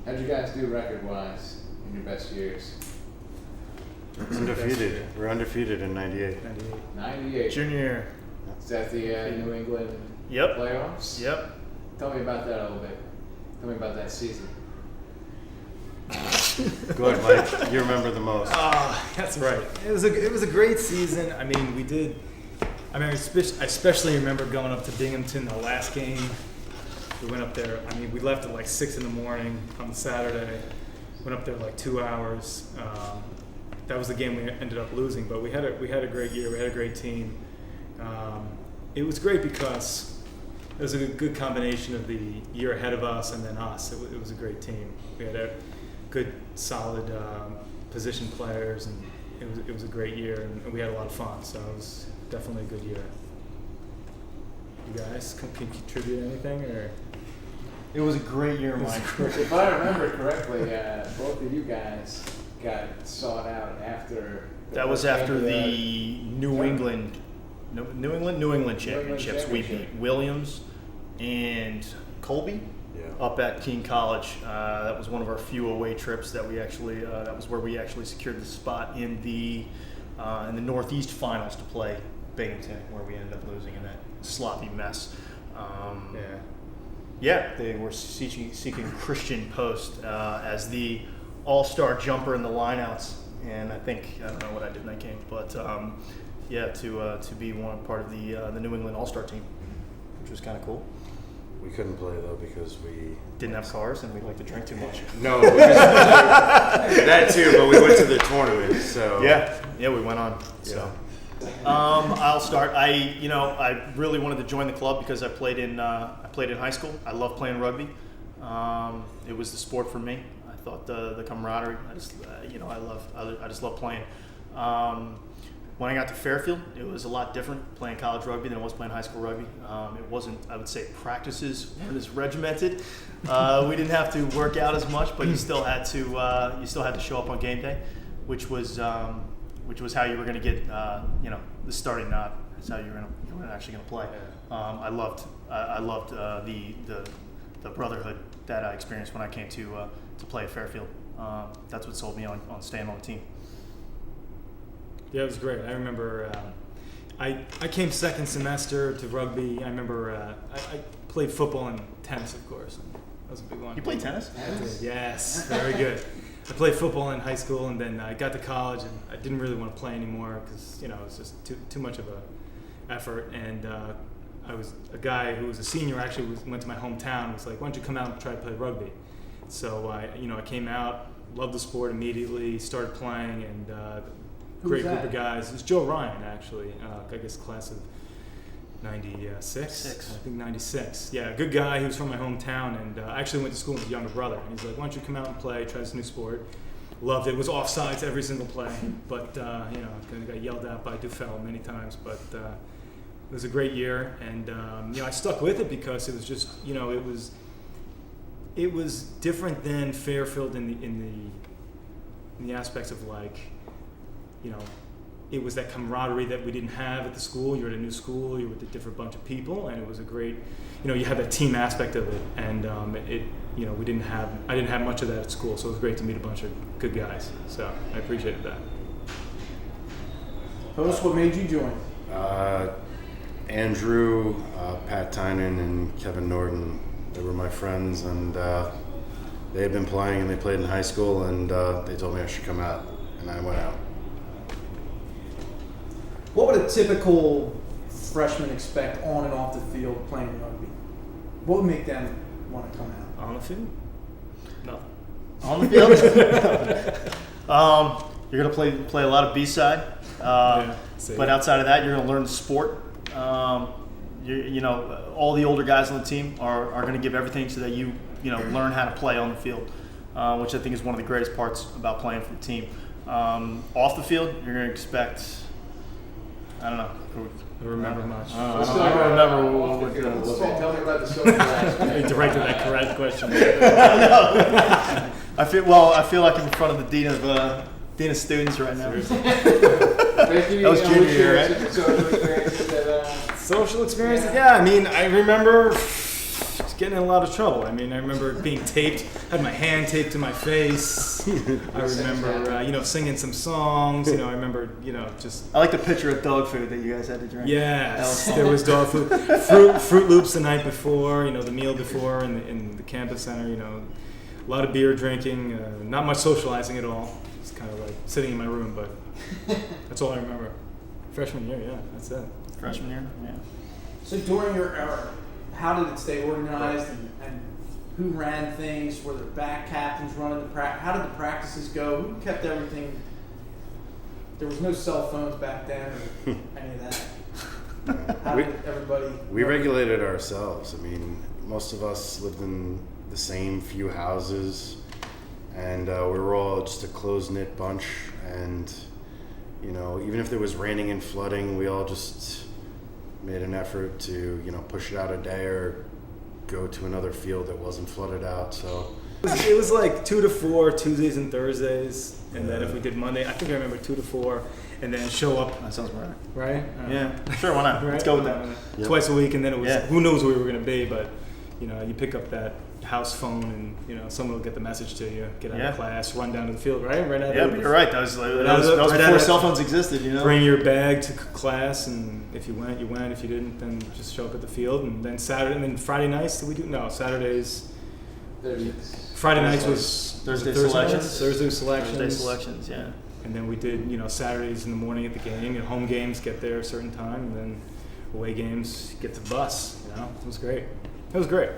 How'd you guys do record-wise in your best years? Undefeated. We're undefeated in 98. 98. Junior year. Is that the New England Yep. playoffs? Yep. Tell me about that a little bit. Tell me about that season. Go ahead, Mike. You remember the most. That's right. It was a great season. I mean, we did. I mean, I especially remember going up to Binghamton the last game. We went up there. I mean, we left at like 6 a.m. on Saturday. Went up there like 2 hours. That was the game we ended up losing, but we had a great year. We had a great team. It was great because it was a good combination of the year ahead of us and then us. It was a great team. We had a good, solid position players, and it was a great year, and we had a lot of fun. So it was definitely a good year. You guys can contribute anything, or? It was a great year, Mike. If I remember correctly, both of you guys got sought out after. That was after the New England championships. We beat Williams and Colby up at King College. That was one of our few away trips that we actually. That was where we actually secured the spot in the Northeast Finals to play Binghamton, where we ended up losing in that sloppy mess. They were seeking Christian Post as the all-star jumper in the lineouts, and I don't know what I did in that game, but to be part of the New England All-Star team, which was kind of cool. We couldn't play though because we didn't have cars and we liked to drink too much. No, that too. But we went to the tournament, so yeah, we went on. Yeah. So I'll start. I really wanted to join the club because I played in high school. I love playing rugby. It was the sport for me. I thought the camaraderie. I just love playing. When I got to Fairfield, it was a lot different playing college rugby than it was playing high school rugby. It wasn't, I would say, practices weren't as regimented. We didn't have to work out as much, but you still had to show up on game day, which was how you were going to get the starting nod. That's how you were actually going to play. I loved the brotherhood that I experienced when I came to play at Fairfield. That's what sold me on staying on the team. Yeah, it was great. I remember I came second semester to rugby. I remember I played football and tennis, of course. That was a big one. You played tennis? I did, yes. Very good. I played football in high school, and then I got to college, and I didn't really want to play anymore because it was just too much of a effort. And I was a guy who was a senior. Actually, went to my hometown. And was like, "Why don't you come out and try to play rugby?" So I came out, loved the sport immediately, started playing, and great group of guys. It was Joe Ryan, actually. I guess class of 96. I think 96. Yeah, good guy. He was from my hometown, and I actually went to school with his younger brother. And he's like, "Why don't you come out and play? Try this new sport." Loved it. It was offsides every single play, but got yelled at by Dufell many times. But it was a great year, and I stuck with it because it was just it was different than Fairfield in the aspects of it was that camaraderie that we didn't have at the school. You're at a new school, you're with a different bunch of people, and it was a great, you had that team aspect of it, and I didn't have much of that at school, so it was great to meet a bunch of good guys. So I appreciated that. Tell us what made you join. Andrew, Pat Tynan, and Kevin Norton, they were my friends, and they had been playing, and they played in high school, and they told me I should come out, and I went out. What would a typical freshman expect on and off the field playing rugby? What would make them want to come out? On the field? No. On the field? You're going to play a lot of B-side, but outside of that, you're going to learn the sport. All the older guys on the team are going to give everything so that you learn how to play on the field, which I think is one of the greatest parts about playing for the team. Off the field, you're going to expect. I don't know. I don't remember much. I don't remember what we're doing. Tell me about the social aspect. You directed that correct question. No. I feel like I'm in front of the dean of students right now. That was junior year, right? Social experiences Social experiences? Yeah, I mean, I remember was getting in a lot of trouble. I mean, I remember being taped, had my hand taped to my face. I remember, singing some songs. I remember, just. I like the picture of dog food that you guys had to drink. Yes, there was dog food, Fruit Loops the night before. The meal before in the campus center. A lot of beer drinking, not much socializing at all. Just kind of like sitting in my room, but that's all I remember. Freshman year, yeah, that's it. Freshman year, yeah. So during your era, how did it stay organized, and who ran things? Were there back captains running the practice? How did the practices go? Who kept everything? There was no cell phones back then or any of that. How did everybody? We regulated ourselves. I mean, most of us lived in the same few houses, and we were all just a close-knit bunch. And even if there was raining and flooding, we all just made an effort to push it out a day or go to another field that wasn't flooded out. So it was like 2 to 4 Tuesdays and Thursdays, and then if we did Monday, I think I remember 2 to 4, and then show up. That sounds right. Right? Yeah, sure. Why not? Right? Let's go with that. Yep. Twice a week, and then it was Yeah. who knows where we were going to be, but you pick up that house phone, and someone will get the message to you. Get out of class, run down to the field, right? Right out. Yeah, of you're right. That was right before cell phones existed. Bring your bag to class, and if you went, you went. If you didn't, then just show up at the field. And then Saturday, and then Friday nights. Did we do? No, Saturdays. Friday nights was Thursday selections. Thursday selections, yeah. And then we did, Saturdays in the morning at the game. Home games get there a certain time, and then away games get to the bus. It was great. It was great.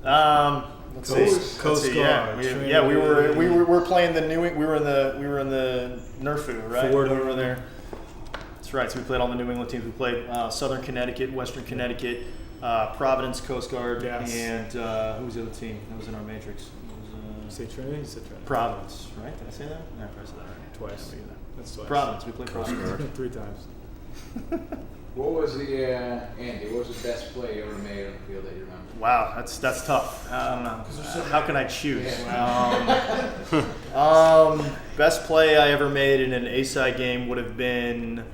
Let's see. Coast Guard. We were playing the we were in the NERFU, right? Ford. We were there. That's right. So we played all the New England teams. We played Southern Connecticut, Western Connecticut, Providence, Coast Guard, Yes. and who was the other team that was in our matrix? It was Say Trinity. You said Trinity. Providence, right? Did I say that? No, I probably said that right. Twice. Yeah, That's twice. Providence. We played Providence. 3 times. What was Andy? What was the best play you ever made on the field that you remember? Wow, that's tough. I don't know. How can I choose? Yeah. Best play I ever made in an A-side game would have been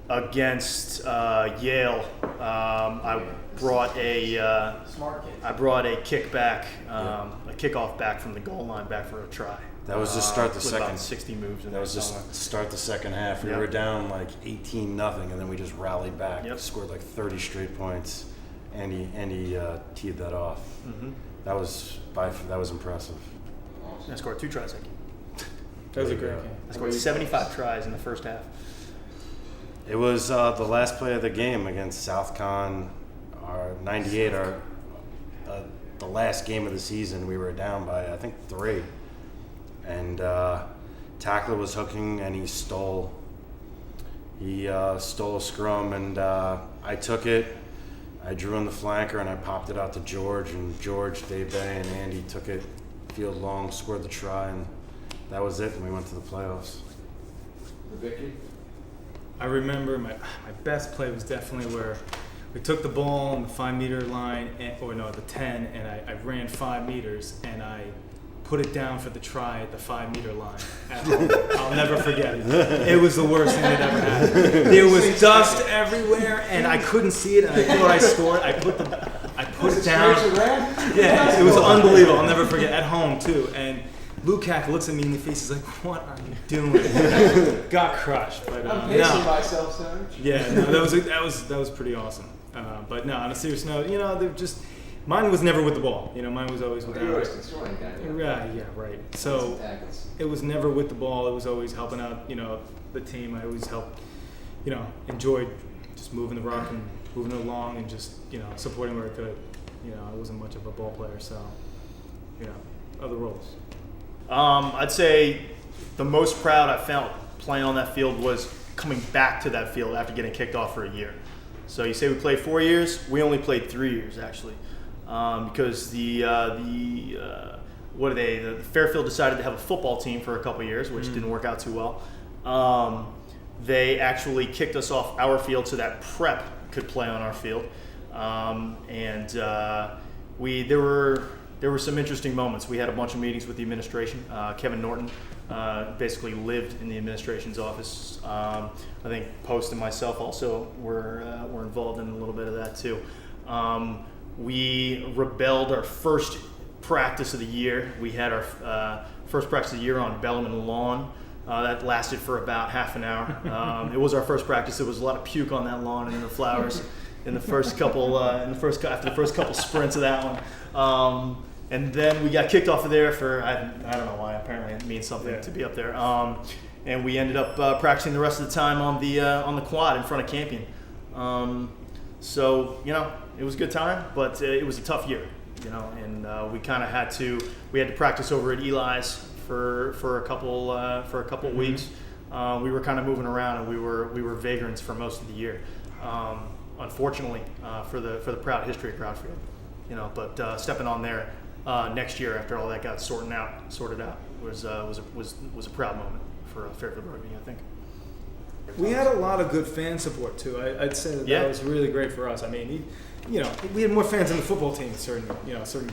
against Yale. I brought a Smart kid. kickback, a kickoff back from the goal line back for a try. that was just start the with second. about 60 moves. That was just start the second half. We Yep. were down like 18-0, and then we just rallied back. Yep. Scored like 30 straight points. Andy teed that off. Mm-hmm. That was impressive. I scored 2 tries that game. That was a There you great go. game. I scored 75 tries in the first half. It was the last play of the game against South Con, our 98, the last game of the season. We were down by, I think, 3. And tackler was hooking, and he stole a scrum, and I took it. I drew in the flanker, and I popped it out to George, and George, Dave Bay, and Andy took it field long, scored the try, and that was it, and we went to the playoffs. Rybicki? I remember my best play was definitely where we took the ball on the 5-meter line, the 10, and I ran 5 meters, and I put it down for the try at the 5-meter line at home. I'll never forget it. It was the worst thing that ever happened. There was dust everywhere, and I couldn't see it, and I thought I scored. I put it down. Yeah, it was unbelievable. I'll never forget. At home too, and Lukac looks at me in the face. He's like, "What are you doing?" Got crushed. But I'm pacing no. myself, son. Yeah, no, that was pretty awesome. But no, on a serious note, they're just. Mine was never with the ball. Mine was always with You were a scoring guy. Yeah, right. So Tackles. it was never with the ball. It was always helping out, the team. I always helped, enjoyed just moving the rock and moving it along and just, supporting where I could. I wasn't much of a ball player, so, other roles. I'd say the most proud I felt playing on that field was coming back to that field after getting kicked off for a year. So you say we played 4 years. We only played 3 years, actually. Because the Fairfield decided to have a football team for a couple years, which didn't work out too well. They actually kicked us off our field so that prep could play on our field, there were some interesting moments. We had a bunch of meetings with the administration. Kevin Norton basically lived in the administration's office. I think Post and myself also were involved in a little bit of that too. we rebelled our first practice of the year. We had our first practice of the year on Bellman Lawn. That lasted for about half an hour. It was our first practice. There was a lot of puke on that lawn and in the flowers in the first couple, after the first couple sprints of that one. And then we got kicked off of there for, I don't know why, apparently it means something to be up there. And we ended up practicing the rest of the time on the quad in front of Campion. So, it was a good time, but it was a tough year, and we kind of had to practice over at Eli's for a couple weeks. We were kind of moving around, and we were vagrants for most of the year. Unfortunately, for the proud history of Groundfield, but stepping on there next year after all that got sorted out was a proud moment for Fairfield Rugby, I think. We had a lot of good fan support too. I'd say that was really great for us. I mean, we had more fans than the football team in certain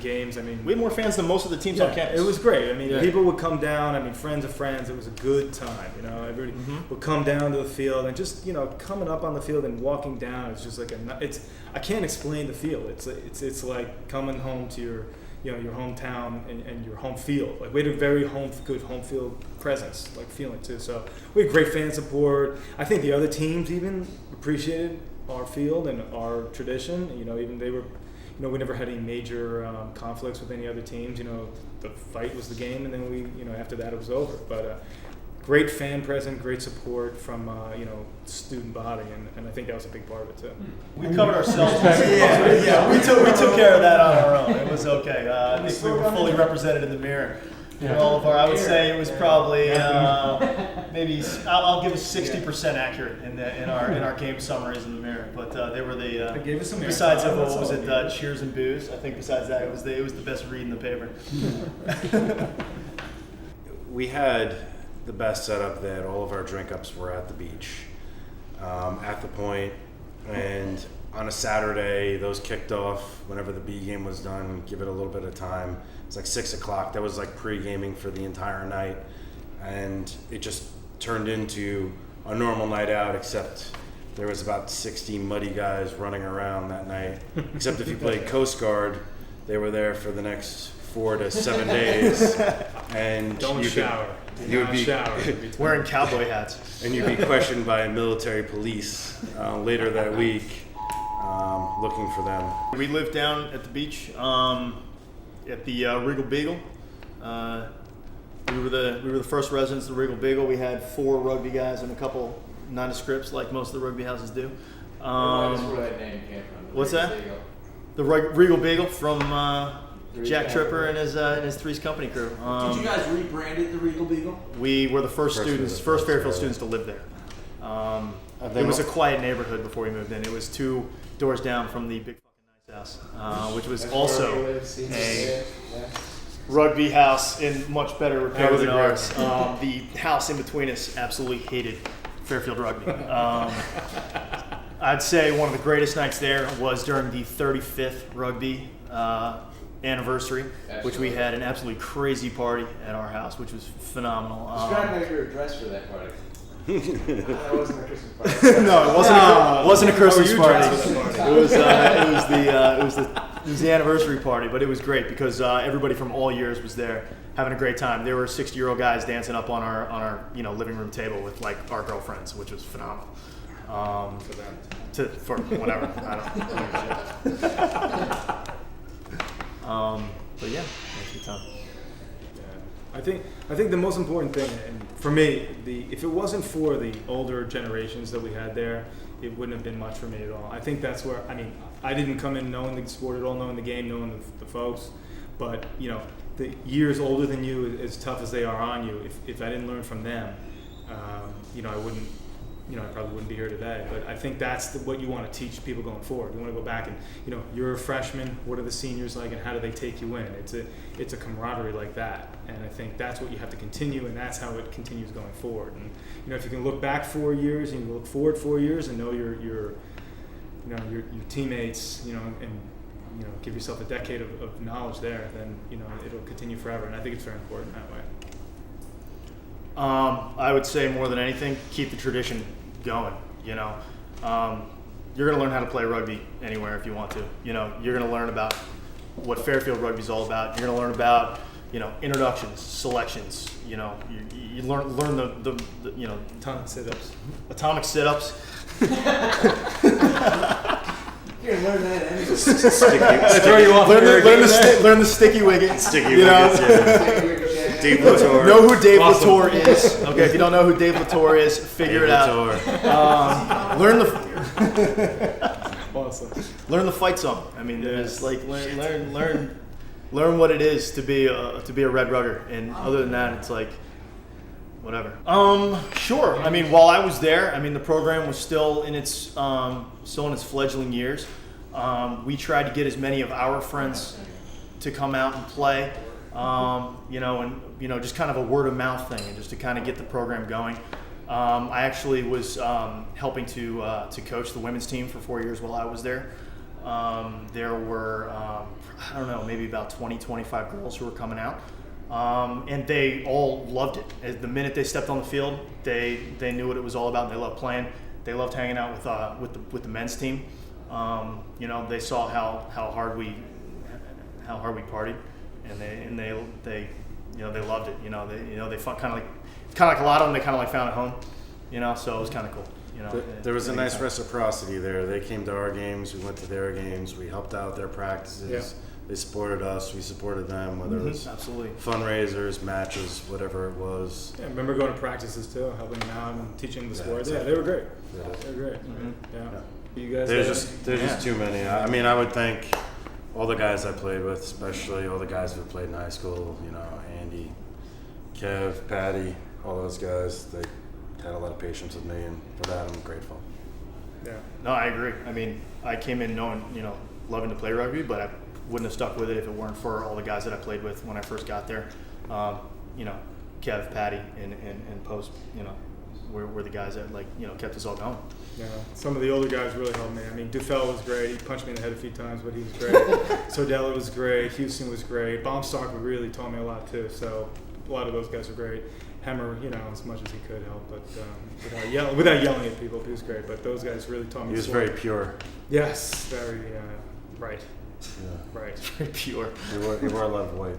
games. I mean, we had more fans than most of the teams on campus. It was great. I mean, people would come down. I mean, friends of friends. It was a good time. Everybody would come down to the field, and just coming up on the field and walking down. It's just like I can't explain the feel. It's like coming home to your your hometown and your home field. Like, we had a very good home field presence, like feeling too. So we had great fan support. I think the other teams even appreciated our field and our tradition. Even they were, we never had any major conflicts with any other teams. The fight was the game, and then we, after that it was over. But great fan presence, great support from student body, and I think that was a big part of it too. We covered ourselves. We took care of that on our own. It was okay. I think we were fully represented in the mirror. All of our, I would say it was probably maybe I'll give us 60% accurate in our game summaries in the mirror. But they were the gave us some besides what was it, cheers and booze. I think besides that it was the best read in the paper. We had the best setup that all of our drink ups were at the beach, at the point, and on a Saturday those kicked off whenever the B game was done. Give it a little bit of time. It's like 6 o'clock. That was like pre-gaming for the entire night, and it just turned into a normal night out, except there was about 60 muddy guys running around that night. Except if you played Coast Guard, they were there for the next 4 to 7 days, and you would be wearing cowboy hats, and you'd be questioned by military police later that week, looking for them. We lived down at the beach at the Regal Beagle. We were the first residents of the Regal Beagle. We had 4 rugby guys and a couple nondescripts, like most of the rugby houses do. That's where that name came from. What's that? Beagle. The Regal Beagle from Jack Tripper and his Three's Company crew. Did you guys rebrand it the Regal Beagle? We were the first Fairfield students to live there. It was a quiet neighborhood before we moved in. It was 2 doors down from the big fucking nice house, which was also a rugby house in much better repair than ours. The house in between us absolutely hated Fairfield Rugby. I'd say one of the greatest nights there was during the 35th rugby anniversary, which we had an absolutely crazy party at our house, which was phenomenal. Describe your dress for that party. That wasn't a Christmas party. No, it wasn't a Christmas party. It was the anniversary party, but it was great because everybody from all years was there having a great time. There were 60-year-old guys dancing up on our living room table with like our girlfriends, which was phenomenal. For whatever, I don't. But yeah, it was a good time. I think the most important thing, and for me, if it wasn't for the older generations that we had there, it wouldn't have been much for me at all. I think that's where, I didn't come in knowing the sport at all, knowing the game, knowing the folks, but the years older than you, as tough as they are on you, if I didn't learn from them, I wouldn't. I probably wouldn't be here today. But I think that's what you want to teach people going forward. You want to go back and, you're a freshman. What are the seniors like, and how do they take you in? It's a camaraderie like that, and I think that's what you have to continue, and that's how it continues going forward. And if you can look back 4 years and you look forward 4 years and know your teammates, and give yourself a decade of knowledge there, then it'll continue forever. And I think it's very important that way. I would say more than anything, keep the tradition going. you're going to learn how to play rugby anywhere if you want to. You know, you're going to learn about what Fairfield rugby is all about. You're going to learn about, you know, introductions, selections. You know, you learn the you know, Atomic sit-ups. atomic sit-ups. You're gonna learn that anyway. Throw you off. Learn the sticky wicket. Sticky you know? wickets, yeah. Dave Latour. Know who Dave Awesome. Latour is. Okay, if you don't know who Dave Latour is, figure it out. Learn the Awesome. learn the fight song. I mean, there's like learn what it is to be a Red Rugger, and other than that, it's like whatever. Sure. I mean, while I was there, I mean, the program was still in its fledgling years. We tried to get as many of our friends to come out and play. You know, and you know, just kind of a word of mouth thing, and just to kind of get the program going. I actually was helping to coach the women's team for 4 years while I was there. There were, I don't know, maybe about 20, 25 girls who were coming out. And they all loved it. The minute they stepped on the field, they knew what it was all about, and they loved playing. They loved hanging out with the men's team. You know, they saw how hard we partied, and they you know, they loved it. You know, they kind of like a lot of them. They kind of like found a home. You know, so it was kind of cool. You know, There was a nice reciprocity there. They came to our games, we went to their games, we helped out their practices. Yeah. They supported us, we supported them, whether it was absolutely. fundraisers, matches, whatever it was. Yeah, I remember going to practices too, helping them out and teaching them the sport. exactly. Yeah, they were great. Yeah. They were great. Mhm. Yeah. You guys. There's just too many. I mean, I would thank all the guys I played with, especially all the guys who played in high school. You know, Andy, Kev, Patty, all those guys. They had a lot of patience with me, and for that, I'm grateful. Yeah. No, I agree. I mean, I came in knowing, you know, loving to play rugby, but I wouldn't have stuck with it if it weren't for all the guys that I played with when I first got there. You know, Kev, Patty, and Post, you know, were the guys that, like, you know, kept us all going. Yeah, some of the older guys really helped me. I mean, Dufell was great. He punched me in the head a few times, but he was great. Sordella was great. Houston was great. Baumstark really taught me a lot too. So a lot of those guys were great. Hammer, you know, as much as he could help, but without yelling at people, he was great. But those guys really taught me. He was the sport. very pure. Yes, very right. Yeah. Right. Very pure. He wore a lot of white.